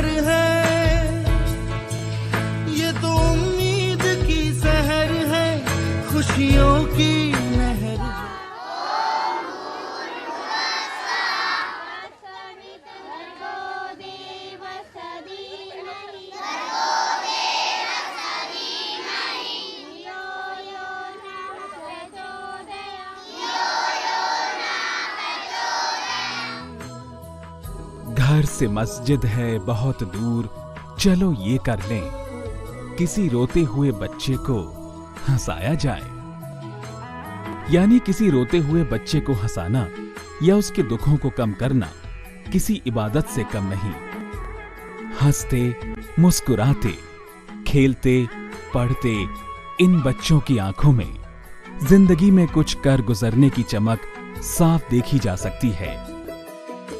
शहर है, ये तो उम्मीद की शहर है, खुशियों की लहर है। घर से मस्जिद है बहुत दूर, चलो ये कर लें, किसी रोते हुए बच्चे को हंसाया जाए। यानी किसी रोते हुए बच्चे को हंसाना या उसके दुखों को कम करना किसी इबादत से कम नहीं। हंसते, मुस्कुराते, खेलते, पढ़ते इन बच्चों की आंखों में जिंदगी में कुछ कर गुजरने की चमक साफ देखी जा सकती है।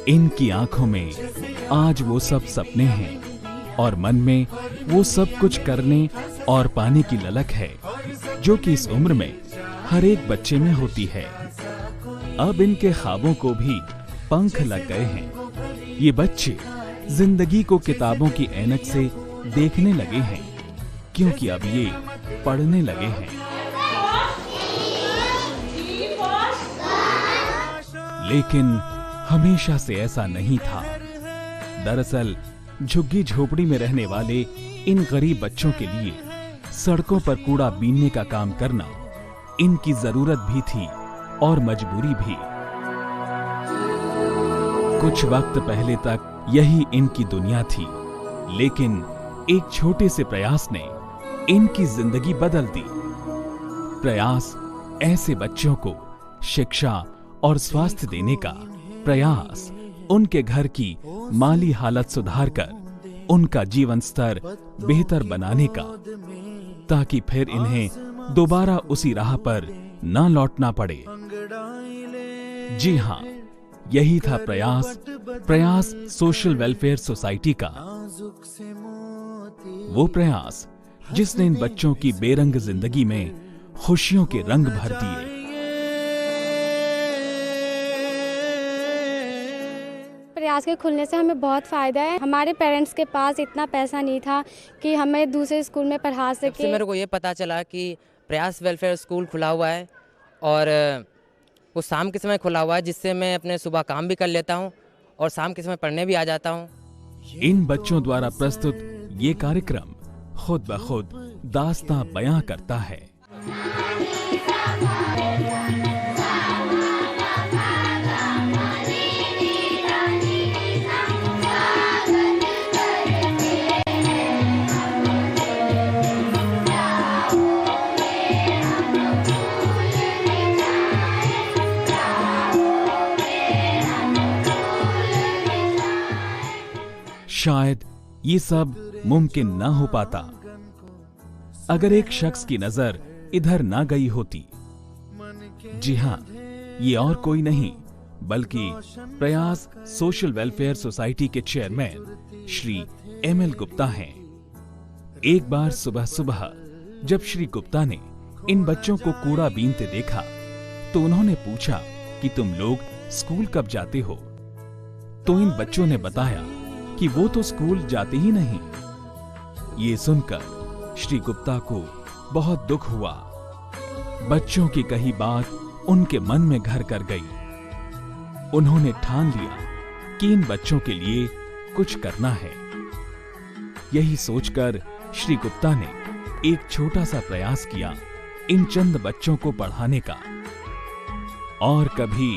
इनकी आंखों में आज वो सब सपने हैं और मन में वो सब कुछ करने और पाने की ललक है जो कि इस उम्र में हर एक बच्चे में होती है। अब इनके ख्वाबों को भी पंख लग गए हैं। ये बच्चे जिंदगी को किताबों की ऐनक से देखने लगे हैं, क्योंकि अब ये पढ़ने लगे हैं। लेकिन हमेशा से ऐसा नहीं था। दरअसल झुग्गी झोपड़ी में रहने वाले इन गरीब बच्चों के लिए सड़कों पर कूड़ा बीनने का काम करना इनकी जरूरत भी थी और मजबूरी भी। कुछ वक्त पहले तक यही इनकी दुनिया थी, लेकिन एक छोटे से प्रयास ने इनकी जिंदगी बदल दी। प्रयास ऐसे बच्चों को शिक्षा और स्वास्थ्य देने का, प्रयास उनके घर की माली हालत सुधारकर उनका जीवन स्तर बेहतर बनाने का, ताकि फिर इन्हें दोबारा उसी राह पर न लौटना पड़े। जी हां, यही था प्रयास सोशल वेलफेयर सोसाइटी का। वो प्रयास जिसने इन बच्चों की बेरंग जिंदगी में खुशियों के रंग भर दिए। प्रयास के खुलने से हमें बहुत फ़ायदा है। हमारे पेरेंट्स के पास इतना पैसा नहीं था कि हमें दूसरे स्कूल में पढ़ा सके। सबसे मेरे को ये पता चला कि प्रयास वेलफेयर स्कूल खुला हुआ है और वो शाम के समय खुला हुआ है, जिससे मैं अपने सुबह काम भी कर लेता हूँ और शाम के समय पढ़ने भी आ जाता हूँ। इन बच्चों द्वारा प्रस्तुत ये कार्यक्रम खुद ब खुद दास्तां बयां करता है। शायद ये सब मुमकिन ना हो पाता अगर एक शख्स की नजर इधर ना गई होती। जी हां, ये और कोई नहीं बल्कि प्रयास सोशल वेलफेयर सोसाइटी के चेयरमैन श्री एमएल गुप्ता हैं। एक बार सुबह सुबह जब श्री गुप्ता ने इन बच्चों को कूड़ा बीनते देखा तो उन्होंने पूछा कि तुम लोग स्कूल कब जाते हो? तो इन बच्चों ने बताया कि वो तो स्कूल जाते ही नहीं। ये सुनकर श्री गुप्ता को बहुत दुख हुआ। बच्चों की कही बात उनके मन में घर कर गई। उन्होंने ठान लिया कि इन बच्चों के लिए कुछ करना है। यही सोचकर श्री गुप्ता ने एक छोटा सा प्रयास किया इन चंद बच्चों को पढ़ाने का। और कभी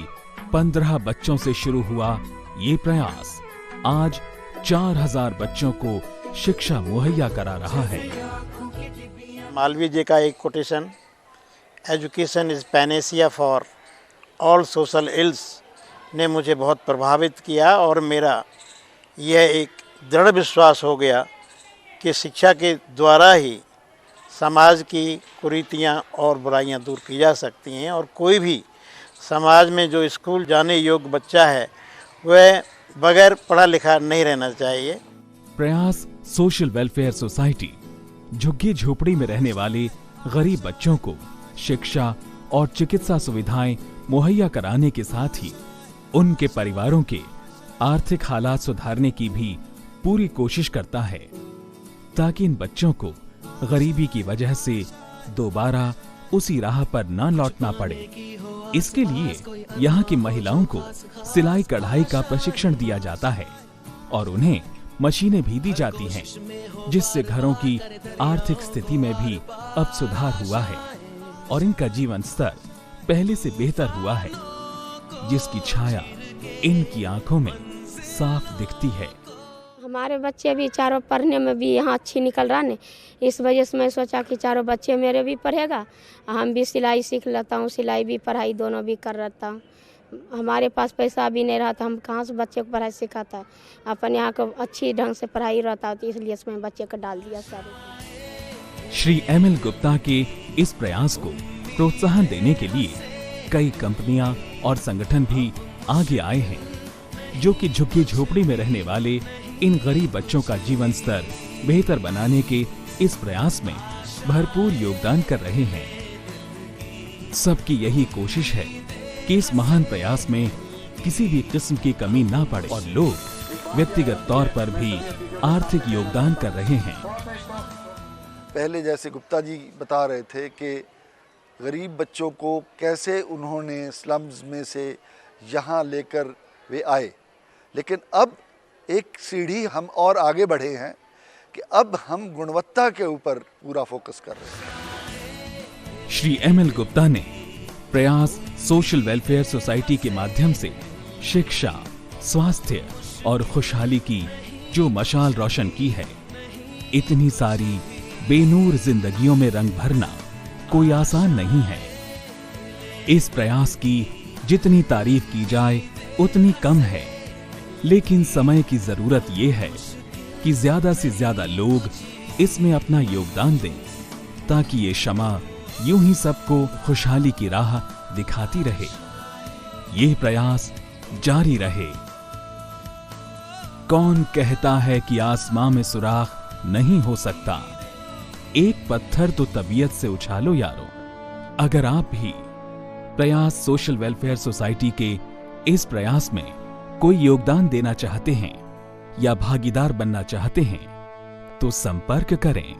15 बच्चों से शुरू हुआ ये प्रयास आज 4000 बच्चों को शिक्षा मुहैया करा रहा है। मालवीय जी का एक quotation, education is Panacea for all social ills, ने मुझे बहुत प्रभावित किया और मेरा यह एक दृढ़ विश्वास हो गया कि शिक्षा के द्वारा ही समाज की कुरीतियाँ और बुराइयाँ दूर की जा सकती हैं और कोई भी समाज में जो स्कूल जाने योग्य बच्चा है वह बगैर पढ़ा लिखा नहीं रहना चाहिए। प्रयास सोशल वेलफेयर सोसाइटी झुग्गी झोपड़ी में रहने वाले गरीब बच्चों को शिक्षा और चिकित्सा सुविधाएं मुहैया कराने के साथ ही उनके परिवारों के आर्थिक हालात सुधारने की भी पूरी कोशिश करता है ताकि इन बच्चों को गरीबी की वजह से दोबारा उसी राह पर न लौटना पड़े। इसके लिए यहाँ की महिलाओं को सिलाई कढ़ाई का प्रशिक्षण दिया जाता है और उन्हें मशीनें भी दी जाती हैं, जिससे घरों की आर्थिक स्थिति में भी अब सुधार हुआ है और इनका जीवन स्तर पहले से बेहतर हुआ है, जिसकी छाया इनकी आंखों में साफ दिखती है। हमारे बच्चे भी चारों पढ़ने में भी यहाँ अच्छी निकल रहा ने, इस वजह से मैं सोचा कि चारों बच्चे मेरे भी पढ़ेगा, हम भी सिलाई सीख लेता हूँ, सिलाई भी पढ़ाई दोनों भी कर रहता हूँ। हमारे पास पैसा भी नहीं रहा था, हम कहाँ से बच्चे को पढ़ाई सिखाता है, अपन यहाँ को अच्छी ढंग से पढ़ाई रहता है, तो इसलिए इसमें बच्चे को डाल दिया सारे। श्री ML गुप्ता के इस प्रयास को प्रोत्साहन देने के लिए कई कंपनियां और संगठन भी आगे आए हैं, जो कि झुग्गी झोपड़ी में रहने वाले इन गरीब बच्चों का जीवन स्तर बेहतर बनाने के इस प्रयास में भरपूर योगदान कर रहे हैं। सबकी यही कोशिश है कि इस महान प्रयास में किसी भी किस्म की कमी ना पड़े और लोग व्यक्तिगत तौर पर भी आर्थिक योगदान कर रहे हैं। पहले जैसे गुप्ता जी बता रहे थे कि गरीब बच्चों को कैसे उन्होंने स्लम्स में से यहाँ लेकर वे आए, लेकिन अब एक सीढ़ी हम और आगे बढ़े हैं कि अब हम गुणवत्ता के ऊपर पूरा फोकस कर रहे हैं। श्री ML गुप्ता ने प्रयास सोशल वेलफेयर सोसाइटी के माध्यम से शिक्षा, स्वास्थ्य और खुशहाली की जो मशाल रोशन की है, इतनी सारी बेनूर जिंदगियों में रंग भरना कोई आसान नहीं है। इस प्रयास की जितनी तारीफ की जाए उतनी कम है, लेकिन समय की जरूरत यह है कि ज्यादा से ज्यादा लोग इसमें अपना योगदान दें, ताकि ये शमा यूं ही सबको खुशहाली की राह दिखाती रहे, ये प्रयास जारी रहे। कौन कहता है कि आसमां में सुराख नहीं हो सकता? एक पत्थर तो तबीयत से उछालो यारो। अगर आप भी प्रयास सोशल वेलफेयर सोसाइटी के इस प्रयास में कोई योगदान देना चाहते हैं या भागीदार बनना चाहते हैं, तो संपर्क करें।